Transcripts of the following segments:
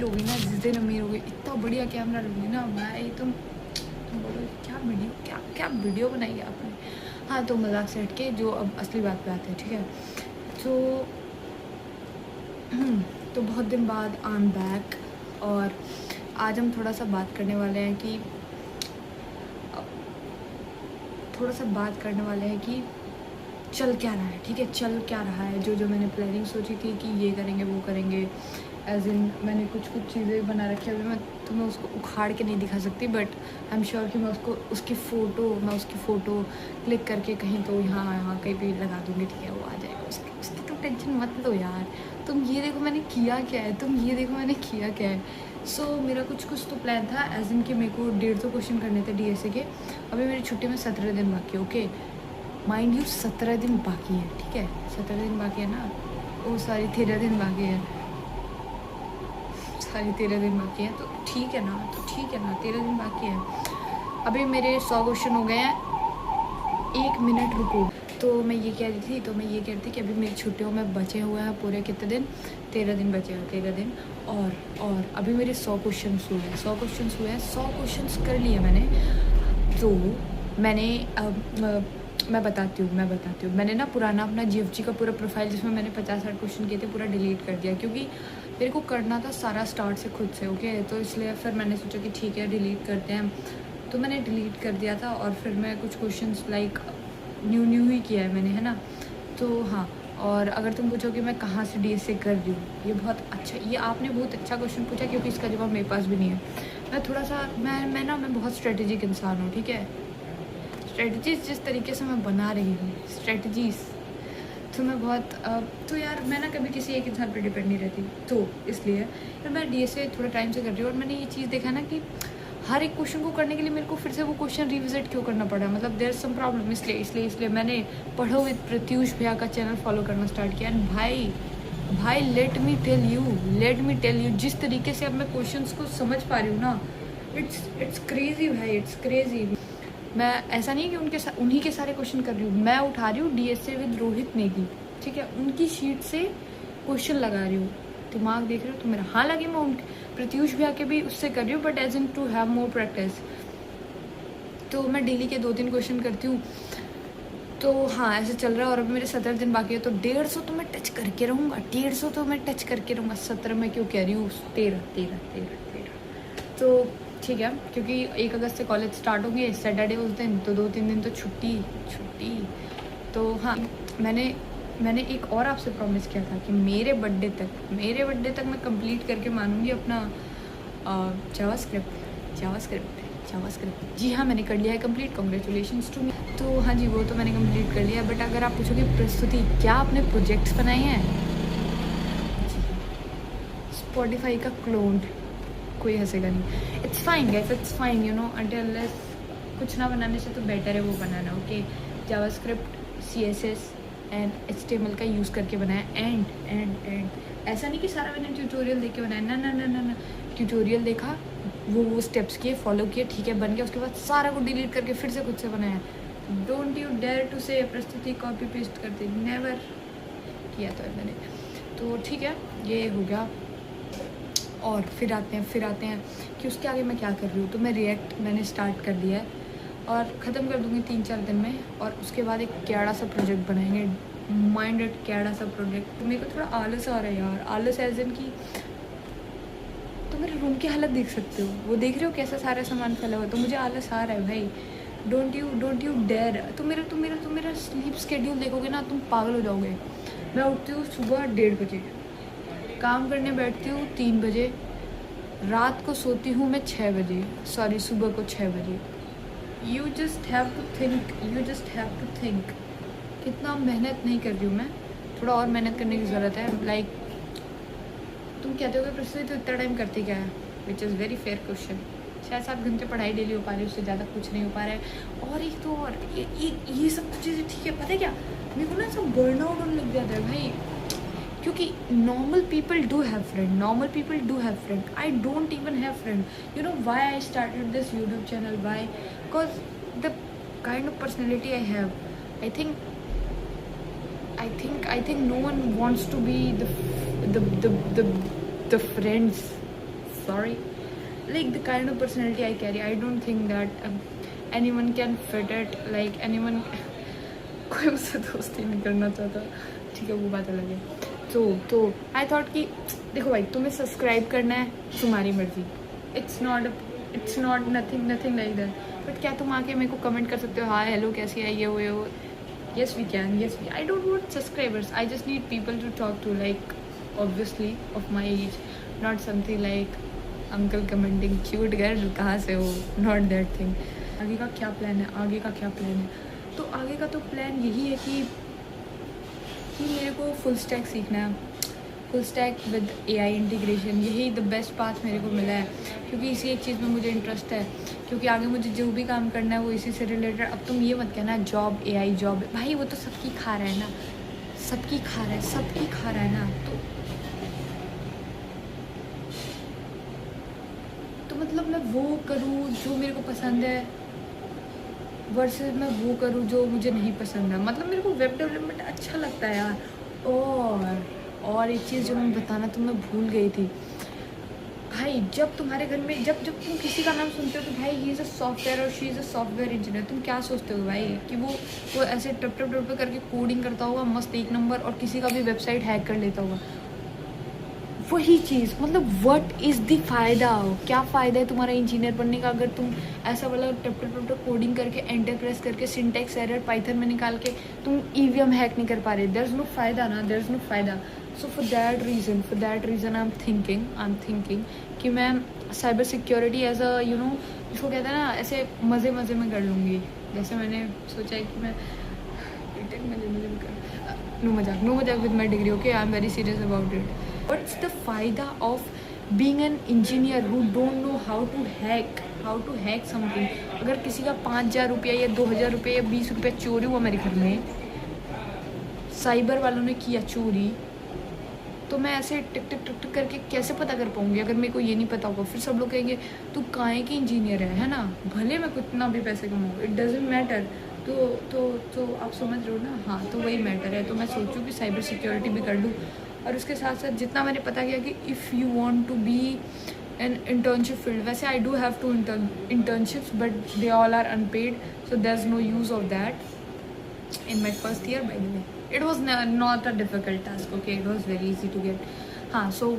होगी ना जिस दिन अमीर होगी, इतना बढ़िया कैमरा लूँगी ना भाई, तुम बोलो क्या वीडियो बनाई है आपने। हाँ तो मजाक से हट के जो अब असली बात पे आते हैं, ठीक है। तो तो बहुत दिन बाद आई एम बैक, और आज हम थोड़ा सा बात करने वाले हैं कि चल क्या रहा है, ठीक है। चल क्या रहा है, जो मैंने प्लानिंग सोची थी कि ये करेंगे वो करेंगे, एज इन मैंने कुछ चीज़ें बना रखी है। अभी मैं तुम्हें उसको उखाड़ के नहीं दिखा सकती, बट आई एम श्योर कि मैं उसकी फ़ोटो क्लिक करके कहीं तो यहाँ कहीं भी लगा दूँगी, ठीक है। वो आ जाएगा, उसकी तो टेंशन मत लो यार। तुम ये देखो मैंने किया क्या है, सो मेरा कुछ तो प्लान था, एज इन कि मेरे को 150 क्वेश्चन करने थे DSA के। अभी मेरी छुट्टी में 17 दिन बाकी है, ओके। माइंड यू 17 दिन बाकी है, ठीक है। 17 दिन बाकी है ना, ओ सॉरी 13 दिन बाकी है, 13 दिन बाकी है, तो ठीक है ना 13 दिन बाकी है। अभी मेरे 100 क्वेश्चन हो गए हैं, 1 मिनट रुको। तो मैं ये कह रही थी कि अभी मेरी छुट्टियों में बचे हुए हैं पूरे कितने दिन, 13 दिन बचे हैं, 13 दिन। और अभी मेरे 100 क्वेश्चन हुए हैं, 100 क्वेश्चन कर लिए मैंने। तो मैंने मैं बताती हूँ, मैंने ना पुराना अपना GFG का पूरा प्रोफाइल जिसमें मैंने 50-60 क्वेश्चन किए थे पूरा डिलीट कर दिया, क्योंकि मेरे को करना था सारा स्टार्ट से खुद से, ओके। तो इसलिए फिर मैंने सोचा कि ठीक है डिलीट करते हैं, तो मैंने डिलीट कर दिया था। और फिर मैं कुछ क्वेश्चंस लाइक न्यू ही किया है मैंने, है ना। तो हाँ, और अगर तुम पूछोगे मैं कहाँ से DSA कर रही हूँ, ये आपने बहुत अच्छा क्वेश्चन पूछा, क्योंकि इसका जवाब मेरे पास भी नहीं है। मैं थोड़ा सा मैं बहुत स्ट्रेटेजिक इंसान हूँ, ठीक है। स्ट्रेटजीज जिस तरीके से मैं बना रही हूँ तो मैं बहुत तो यार मैं ना कभी किसी एक इंसान पर डिपेंड नहीं रहती, तो इसलिए यार मैं DSA थोड़ा टाइम से कर रही हूँ। और मैंने ये चीज़ देखा ना कि हर एक क्वेश्चन को करने के लिए मेरे को फिर से वो क्वेश्चन रिविजिट क्यों करना पड़ा, मतलब देयर सम प्रॉब्लम। इसलिए मैंने पढ़ो विद प्रत्यूष भैया का चैनल फॉलो करना स्टार्ट किया। एंड भाई लेट मी टेल यू जिस तरीके से अब मैं क्वेश्चन को समझ पा रही हूँ ना, इट्स क्रेजी भाई, इट्स क्रेजी। मैं ऐसा नहीं है कि उन्हीं के सारे क्वेश्चन कर रही हूँ, मैं उठा रही हूँ DSA विद रोहित नेगी, ठीक है। उनकी शीट से क्वेश्चन लगा रही हूँ, दिमाग देख रहे हो तो मेरा। हालांकि मैं उन प्रत्यूष भैया के भी उससे कर रही हूँ, but as in to have more practice. तो मैं डेली के 2-3 क्वेश्चन करती हूँ। तो हाँ ऐसे चल रहा है। और अभी मेरे 17 दिन बाकी है, तो 150 तो मैं टच करके रहूँगा, 17 मैं क्यों कह रही हूँ, 13। तो ठीक है, क्योंकि 1 अगस्त से कॉलेज स्टार्ट होंगे, सैटरडे उस दिन, तो 2-3 दिन तो छुट्टी। तो हाँ मैंने एक और आपसे प्रॉमिस किया था कि मेरे बर्थडे तक मैं कंप्लीट करके मानूंगी अपना जावास्क्रिप्ट। जी हाँ, मैंने कर लिया है कंप्लीट, कॉन्ग्रेचुलेशंस टू मी। तो हाँ जी, वो तो मैंने कंप्लीट कर लिया। बट अगर आप पूछोगे प्रस्तुति क्या आपने प्रोजेक्ट्स बनाए हैं, स्पॉटिफाई का क्लोन, कोई हंसेगा नहीं। It's fine guys, it's fine, you know, until कुछ ना बनाने से तो बेटर है वो बनाना, okay. JavaScript, CSS and HTML का यूज़ करके बनाया। एंड ऐसा नहीं कि सारा मैंने ट्यूटोरियल देख के बनाया, ना। ट्यूटोरियल देखा, वो स्टेप्स किए, फॉलो किए, ठीक है, बन गया। उसके बाद सारा को डिलीट करके फिर से खुद से बनाया। डोंट यू डेयर टू से प्रस्तुति कॉपी पेस्ट करते, नेवर किया तो है मैंने। तो ठीक है, ये हो गया। और फिर आते हैं कि उसके आगे मैं क्या कर रही हूँ। तो मैं रिएक्ट मैंने स्टार्ट कर दिया है और ख़त्म कर दूँगी 3-4 दिन में। और उसके बाद एक कैड़ा सा प्रोजेक्ट बनाएंगे, माइंडेड कैड़ा सा प्रोजेक्ट। मेरे को थोड़ा आलस आ रहा है यार, आलस एज इन की, तो मेरे रूम की हालत देख सकते हो, वो देख रहे हो कैसा सारा सामान फैला हुआ, तो मुझे आलस आ रहा है भाई। Don't you dare. तो मेरा स्लीप स्केड्यूल देखोगे ना, तुम पागल हो जाओगे। मैं उठती हूँ सुबह 1:30 बजे, काम करने बैठती हूँ 3 बजे, रात को सोती हूँ मैं 6 बजे, सॉरी सुबह को 6 बजे। You just have to think कितना मेहनत नहीं कर रही हूँ मैं। थोड़ा और मेहनत करने की ज़रूरत है। लाइक तुम कहते हो कि प्रस्तुति तो इतना टाइम करती क्या है, which is very fair question. 6-7 घंटे पढ़ाई डेली हो पा रही है, उससे ज़्यादा कुछ नहीं हो पा रहा है। और एक तो और ये सब चीज़ें ठीक है, पता है क्या, मेरे को ना सब बर्नआउट होने लग जाता है भाई। क्योंकि normal people do have friend, I don't even have friend. You know why I started this YouTube channel, why, because the kind of personality I have, I think no one wants to be the friends sorry. Like the kind of personality I carry, I don't think that anyone can fit it. Like anyone कोई मुझसे दोस्ती नहीं करना चाहता, ठीक है, वो बात अलग है. तो आई थॉट कि देखो भाई, तुम्हें सब्सक्राइब करना है तुम्हारी मर्जी. It's not nothing like that. But क्या तुम आके मेरे को कमेंट कर सकते हो, हाय हेलो कैसी है, ये वो. Yes we can, I don't want subscribers, I just need people to talk to, like obviously of my age, not something like uncle commenting cute girl कहाँ से हो, not that thing. आगे का क्या प्लान है? तो आगे का तो प्लान यही है कि मेरे को फुल स्टैक सीखना है, full stack with AI integration. यही द बेस्ट पाथ मेरे को मिला है, क्योंकि इसी एक चीज़ में मुझे इंटरेस्ट है. क्योंकि आगे मुझे जो भी काम करना है वो इसी से रिलेटेड. अब तुम ये मत कहना जॉब AI जॉब, भाई वो तो सबकी खा रहा है ना, सबकी खा रहा है ना. तो मतलब मैं वो करूँ जो मेरे को पसंद है वर्सेस मैं वो करूँ जो मुझे नहीं पसंद है. मतलब मेरे को वेब डेवलपमेंट अच्छा लगता है यार. और एक चीज़ जो मैं बताना तो मैं भूल गई थी भाई, जब तुम्हारे घर में जब तुम किसी का नाम सुनते हो तो भाई ही इज़ अ सॉफ्टवेयर और she is a software engineer, तुम क्या सोचते हो भाई कि वो ऐसे टप करके कोडिंग करता होगा मस्त एक नंबर, और किसी का भी वेबसाइट हैक कर लेता होगा. वही चीज़, मतलब व्हाट इज़ द फ़ायदा, क्या फ़ायदा है तुम्हारा इंजीनियर बनने का अगर तुम ऐसा वाला टप कोडिंग करके एंटर प्रेस करके सिंटैक्स एरर पाइथन में निकाल के तुम EVM हैक नहीं कर पा रहे. देयर इज़ नो फ़ायदा ना, देयर इज़ नो फ़ायदा. So for that reason I am thinking कि मैं साइबर सिक्योरिटी एज अ इसको कहते हैं ना, ऐसे मज़े में कर लूँगी. जैसे मैंने सोचा है कि मैं मज़े में कर, नो मजाक with my degree. Okay, I am very serious about it. What's the फायदा of being an engineer who don't know how to hack something? अगर किसी का 5,000 रुपया या 2,000 रुपये या 20 रुपये चोरी हुआ मेरे घर में, साइबर वालों ने किया चोरी, तो मैं ऐसे टिक करके कैसे पता कर पाऊँगी अगर मेरे को ये नहीं पता होगा. फिर सब लोग कहेंगे तू काहे की इंजीनियर है ना, भले मैं कितना भी पैसे कमाऊँ, इट डजेंट मैटर. तो आप समझ रहे हो ना. हाँ, तो वही मैटर है. तो मैं सोचूँ कि साइबर सिक्योरिटी भी कर लूँ, और उसके साथ साथ जितना मैंने पता किया कि if you want to be an internship field, वैसे I do have two internships but they all are unpaid, so there is no use of that in my first year. By the way it was not a difficult task. Okay, it was very easy to get. हाँ, so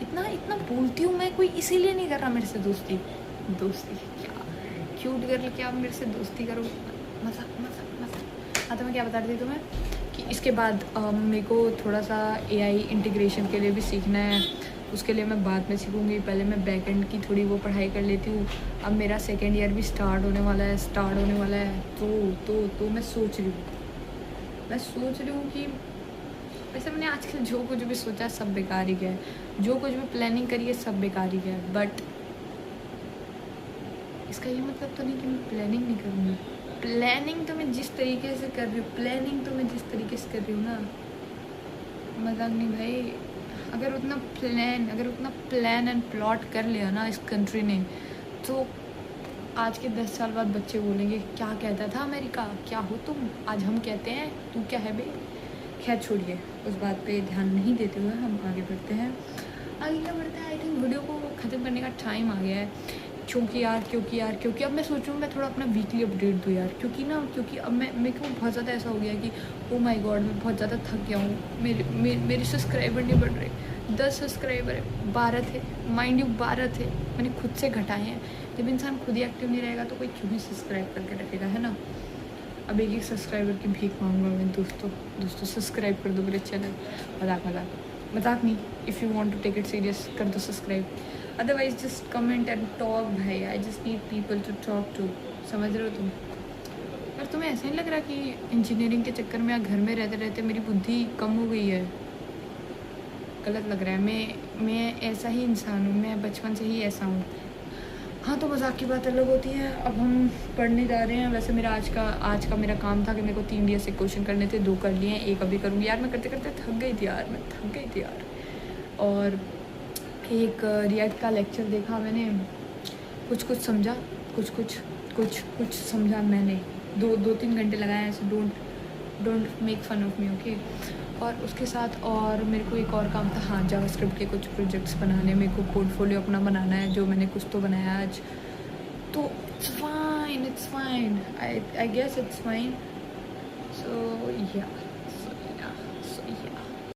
इतना बोलती हूँ मैं, कोई इसीलिए नहीं कर रहा मेरे से दोस्ती क्या क्यूट गर्ल, क्या मेरे से दोस्ती करो, मजाक. हाँ, तो मैं क्या बता रही थी तुम्हें कि इसके बाद मेरे को थोड़ा सा AI इंटीग्रेशन के लिए भी सीखना है. उसके लिए मैं बाद में सीखूँगी. पहले मैं बैकएंड की थोड़ी वो पढ़ाई कर लेती हूँ. अब मेरा सेकेंड ईयर भी स्टार्ट होने वाला है. तो मैं सोच रही हूँ कि वैसे मैंने आजकल जो कुछ भी सोचा सब बेकार ही गया है, जो कुछ भी प्लानिंग करी है सब बेकार ही गया है. बट इसका ये मतलब तो नहीं कि मैं प्लानिंग नहीं करूँगी. प्लानिंग तो मैं जिस तरीके से कर रही हूँ ना, मजाक नहीं भाई. अगर उतना प्लान एंड प्लॉट कर लिया ना इस कंट्री ने, तो आज के 10 साल बाद बच्चे बोलेंगे क्या कहता था अमेरिका, क्या हो तुम, आज हम कहते हैं तू क्या है बे. खैर छोड़िए, उस बात पे ध्यान नहीं देते हुए हम आगे बढ़ते हैं. आई थिंक वीडियो को ख़त्म करने का टाइम आ गया है. क्योंकि अब मैं सोचूँ मैं थोड़ा अपना वीकली अपडेट दूँ यार. क्योंकि अब मेरे को बहुत ज़्यादा ऐसा हो गया कि ओ माय गॉड, मैं बहुत ज़्यादा थक गया हूँ. मेरे सब्सक्राइबर नहीं बढ़ रहे. 10 सब्सक्राइबर है, 12 थे, माइंड यू 12 थे, मैंने खुद से घटाए हैं. जब इंसान खुद ही एक्टिव नहीं रहेगा तो कोई क्यों ही सब्सक्राइब करके रखेगा, है ना. अब एक सब्सक्राइबर की भीख मांगूंगा मैं. दोस्तों सब्सक्राइब कर दो मेरे चैनल. मजाक नहीं. If you want to take it serious कर दो subscribe. Otherwise just comment and talk भाई. I just need people to talk to. समझ रहे हो तुम. और तुम्हें ऐसा नहीं लग रहा कि इंजीनियरिंग के चक्कर में या घर में रहते रहते मेरी बुद्धि कम हो गई है. गलत लग रहा है. मैं ऐसा ही इंसान हूँ, मैं बचपन से ही ऐसा हूँ. हाँ, तो मजाक की बात अलग होती है. अब हम पढ़ने जा रहे हैं. वैसे मेरा आज का मेरा काम था कि मेरे को 3 DSA से क्वेश्चन करने थे. 2 कर लिए हैं, 1 अभी करूँगी यार. मैं करते थक गई थी यार. और एक रिएक्ट का लेक्चर देखा मैंने, कुछ समझा, कुछ समझा मैंने. 2-3 घंटे लगाए ऐसे. Don't make fun of me, okay. और उसके साथ और मेरे को एक और काम था, हाँ, जावास्क्रिप्ट के कुछ प्रोजेक्ट्स बनाने, मेरे को पोर्टफोलियो अपना बनाना है, जो मैंने कुछ तो बनाया आज। तो it's fine, I guess it's fine. So या